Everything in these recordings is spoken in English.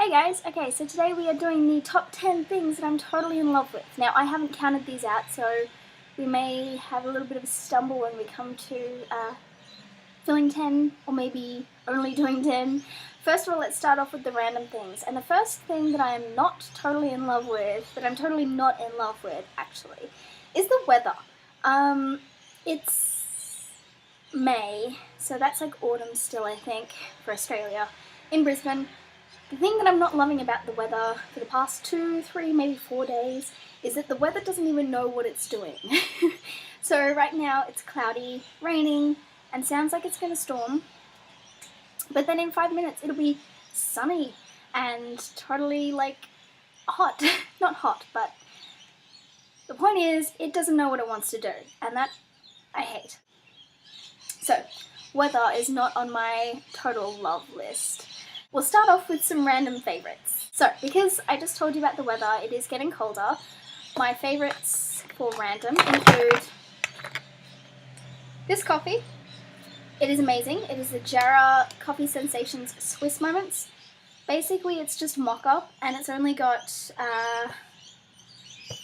Hey guys, okay, so today we are doing the top 10 things that I'm totally in love with. Now, I haven't counted these out, so we may have a little bit of a stumble when we come to filling 10, or maybe only doing 10. First of all, let's start off with the random things. And the first thing that I am not totally in love with, that I'm totally not in love with, actually, is the weather. It's May, so that's like autumn still, I think, for Australia, in Brisbane. The thing that I'm not loving about the weather for the past 2, 3, maybe 4 days is that the weather doesn't even know what it's doing. So right now it's cloudy, raining, and sounds like it's going to storm. But then in 5 minutes it'll be sunny and totally like hot. Not hot, but the point is it doesn't know what it wants to do, and that I hate. So weather is not on my total love list. We'll start off with some random favourites. So, because I just told you about the weather, it is getting colder. My favourites for random include this coffee. It is amazing. It is the Jarrah Coffee Sensations Swiss Moments. Basically, it's just mocha, and it's only got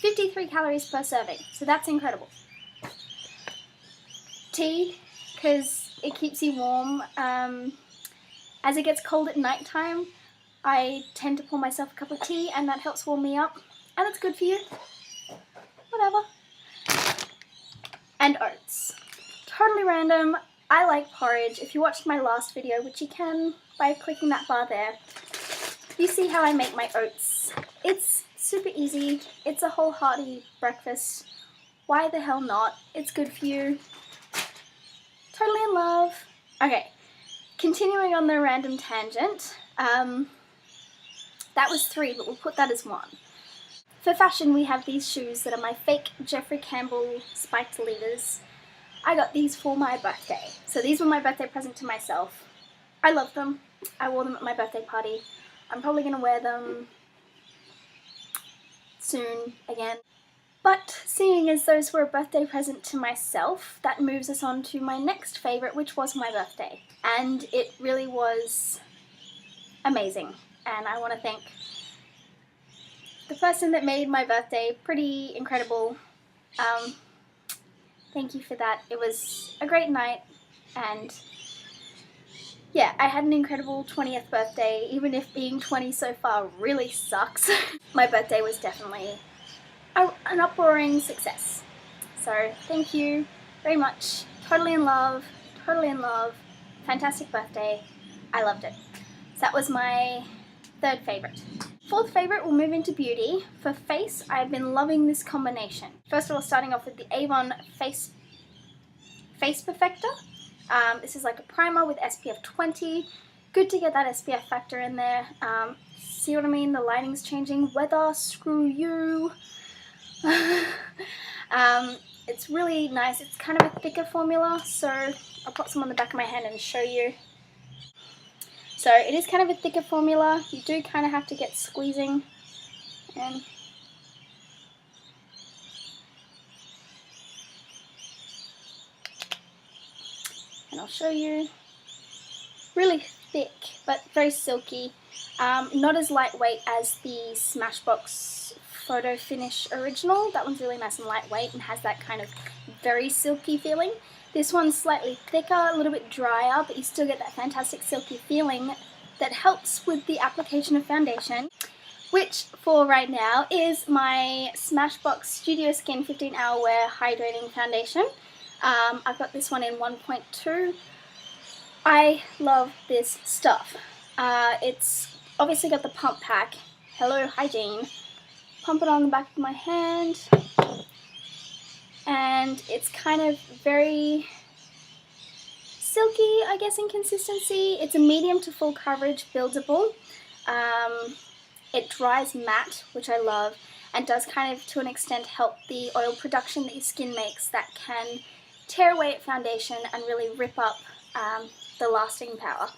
53 calories per serving, so that's incredible. Tea, because it keeps you warm. As it gets cold at night time, I tend to pour myself a cup of tea, and that helps warm me up, and it's good for you. Whatever. And oats. Totally random. I like porridge. If you watched my last video, which you can by clicking that bar there, you see how I make my oats. It's super easy. It's a whole hearty breakfast. Why the hell not? It's good for you. Totally in love. Okay. Continuing on the random tangent, that was 3, but we'll put that as 1. For fashion, we have these shoes that are my fake Jeffrey Campbell spiked leaders. I got these for my birthday. So these were my birthday present to myself. I love them. I wore them at my birthday party. I'm probably going to wear them soon again. But seeing as those were a birthday present to myself, that moves us on to my next favourite, which was my birthday. And it really was amazing. And I want to thank the person that made my birthday pretty incredible. Thank you for that. It was a great night, and yeah, I had an incredible 20th birthday, even if being 20 so far really sucks. My birthday was definitely an uproaring success. So thank you very much. Totally in love, fantastic birthday. I loved it. So that was my 3rd favourite. 4th favourite, we'll move into beauty. For face, I've been loving this combination. First of all, starting off with the Avon Face Perfector. This is like a primer with SPF 20. Good to get that SPF factor in there. See what I mean? The lighting's changing. Weather, screw you. It's really nice. It's kind of a thicker formula, so I'll put some on the back of my hand and show you. So it is kind of a thicker formula. You do kind of have to get squeezing, and I'll show you. Really thick, but very silky. Not as lightweight as the Smashbox Photo Finish Original. That one's really nice and lightweight and has that kind of very silky feeling. This one's slightly thicker, a little bit drier, but you still get that fantastic silky feeling that helps with the application of foundation, which for right now is my Smashbox Studio Skin 15 Hour Wear Hydrating Foundation. I've got this one in 1.2. I love this stuff. It's obviously got the pump pack. Hello, hygiene. Pump it on the back of my hand, and it's kind of very silky, I guess, in consistency. It's a medium to full coverage buildable. It dries matte, which I love, and does kind of to an extent help the oil production that your skin makes that can tear away at foundation and really rip up the lasting power.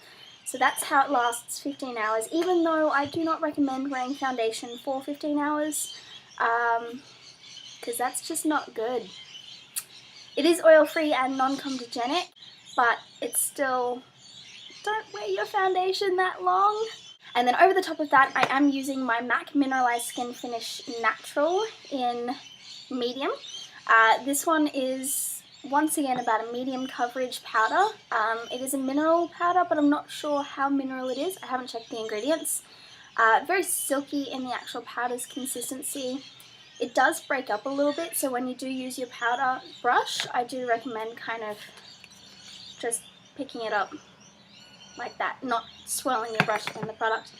So that's how it lasts 15 hours, even though I do not recommend wearing foundation for 15 hours, because that's just not good. It is oil-free and non-comedogenic, but it's still, don't wear your foundation that long. And then over the top of that, I am using my MAC Mineralized Skin Finish Natural in medium. This one is, once again, about a medium coverage powder. It is a mineral powder, but I'm not sure how mineral it is. I haven't checked the ingredients. Very silky in the actual powder's consistency. It does break up a little bit, so when you do use your powder brush, I do recommend kind of just picking it up like that, not swirling your brush in the product.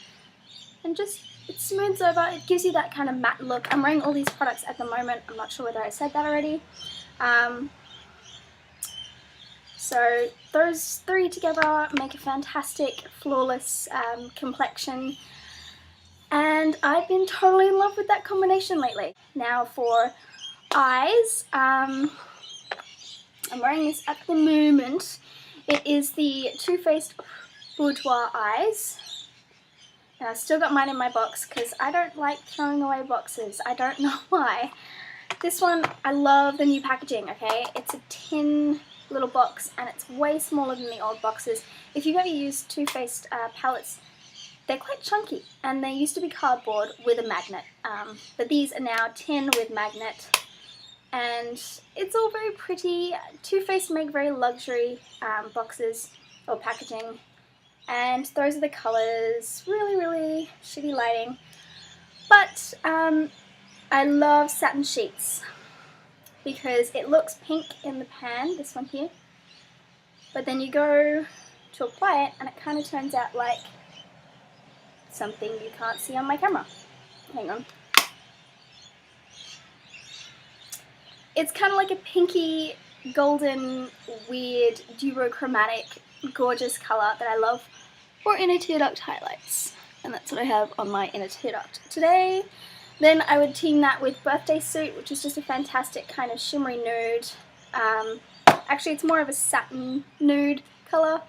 And just, it smooths over, it gives you that kind of matte look. I'm wearing all these products at the moment, I'm not sure whether I said that already. So those three together make a fantastic, flawless complexion. And I've been totally in love with that combination lately. Now for eyes, I'm wearing this at the moment. It is the Too Faced Boudoir Eyes. And I've still got mine in my box because I don't like throwing away boxes. I don't know why. This one, I love the new packaging, okay? It's a tin little box and it's way smaller than the old boxes. If you've ever used Too Faced palettes, they're quite chunky and they used to be cardboard with a magnet. But these are now tin with magnet. And it's all very pretty. Too Faced make very luxury boxes or packaging. And those are the colours. Really, really shitty lighting. But I love satin sheets because it looks pink in the pan, this one here. But then you go to apply it and it kind of turns out like something you can't see on my camera. Hang on. It's kind of like a pinky, golden, weird, duochromatic, gorgeous colour that I love for inner tear duct highlights. And that's what I have on my inner tear duct today. Then I would team that with Birthday Suit, which is just a fantastic kind of shimmery nude. Actually, it's more of a satin nude colour.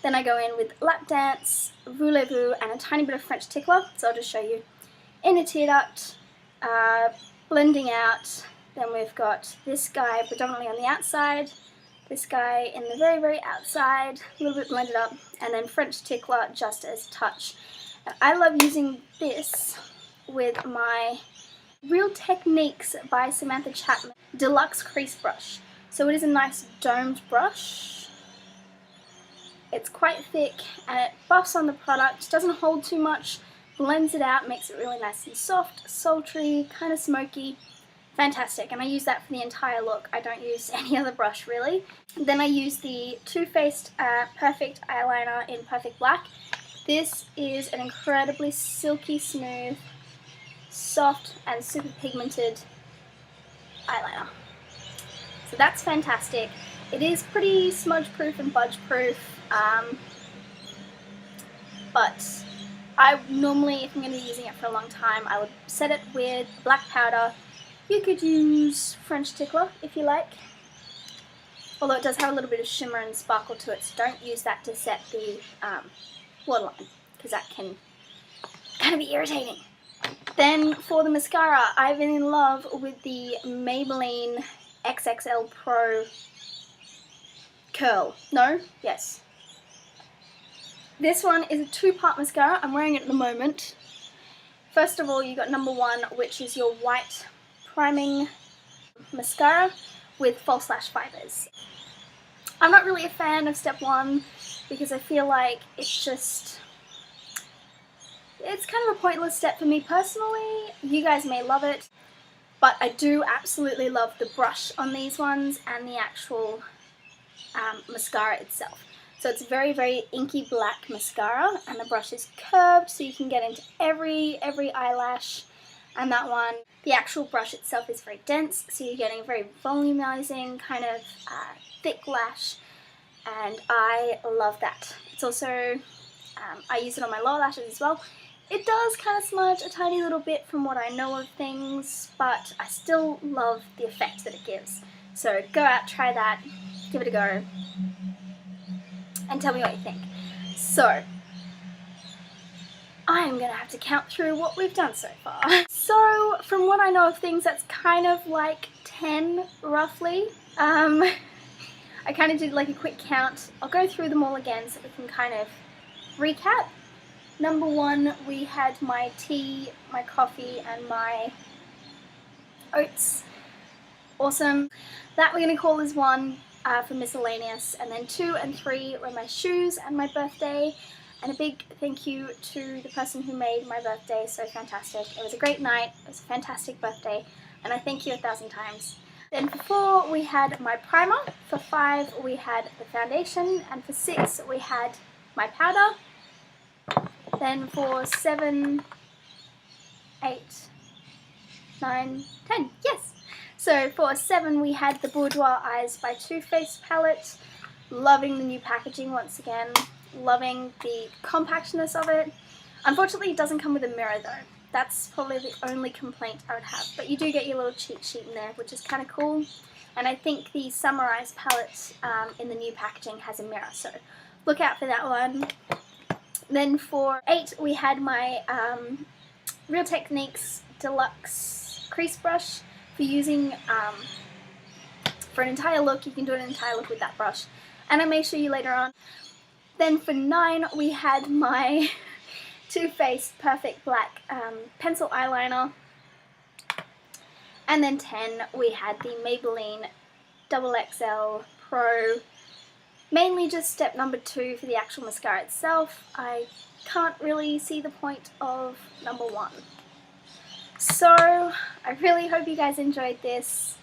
Then I go in with Lap Dance, Voulez-Vous, and a tiny bit of French Tickler. So I'll just show you. Inner tear duct, blending out. Then we've got this guy predominantly on the outside, this guy in the very, very outside, a little bit blended up, and then French Tickler just as touch. And I love using this with my Real Techniques by Samantha Chapman Deluxe Crease Brush. So it is a nice domed brush. It's quite thick and it buffs on the product, doesn't hold too much, blends it out, makes it really nice and soft, sultry, kind of smoky. Fantastic, and I use that for the entire look. I don't use any other brush really. Then I use the Too Faced Perfect Eyeliner in Perfect Black. This is an incredibly silky smooth, soft and super pigmented eyeliner. So that's fantastic. It is pretty smudge proof and budge proof, but I normally, if I'm going to be using it for a long time, I would set it with black powder. You could use French Tickler if you like, although it does have a little bit of shimmer and sparkle to it, so don't use that to set the waterline, because that can kind of be irritating. Then for the mascara, I've been in love with the Maybelline XXL Pro Curl. No? Yes. This one is a two-part mascara. I'm wearing it at the moment. First of all, you got number one, which is your white priming mascara with false lash fibers. I'm not really a fan of step one because I feel like it's kind of a pointless step for me personally. You guys may love it, but I do absolutely love the brush on these ones and the actual mascara itself. So it's very, very inky black mascara, and the brush is curved so you can get into every eyelash. And that one, the actual brush itself is very dense, so you're getting a very volumizing kind of thick lash, and I love that. It's also, I use it on my lower lashes as well. It does kind of smudge a tiny little bit from what I know of things, but I still love the effect that it gives. So go out, try that, give it a go, and tell me what you think. So, I'm going to have to count through what we've done so far. So, from what I know of things, that's kind of like 10, roughly. I kind of did like a quick count. I'll go through them all again so we can kind of recap. Number 1, we had my tea, my coffee, and my oats. Awesome. That we're going to call as 1 for miscellaneous, and then 2 and 3 were my shoes and my birthday. And a big thank you to the person who made my birthday so fantastic. It was a great night, it was a fantastic birthday, and I thank you 1,000 times. Then for 4 we had my primer, for 5 we had the foundation, and for 6 we had my powder. Then for 7, 8, 9, 10, yes! So for 7 we had the Boudoir Eyes by Too Faced palette. Loving the new packaging once again. Loving the compactness of it. Unfortunately it doesn't come with a mirror though. That's probably the only complaint I would have. But you do get your little cheat sheet in there, which is kind of cool. And I think the Summer Eyes palette in the new packaging has a mirror, so look out for that one. Then for 8 we had my Real Techniques Deluxe Crease Brush for using for an entire look. You can do an entire look with that brush, and I may show you later on. Then for 9 we had my Too Faced Perfect Black pencil eyeliner, and then 10 we had the Maybelline XXL Pro. Mainly just step number 2 for the actual mascara itself. I can't really see the point of number 1. So I really hope you guys enjoyed this.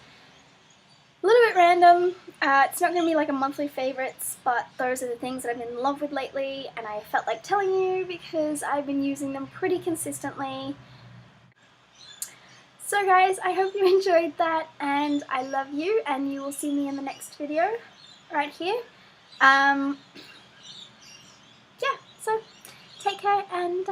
A little bit random. It's not going to be like a monthly favorites, but those are the things that I've been in love with lately, and I felt like telling you because I've been using them pretty consistently. So guys, I hope you enjoyed that, and I love you, and you will see me in the next video right here. Yeah, so take care, and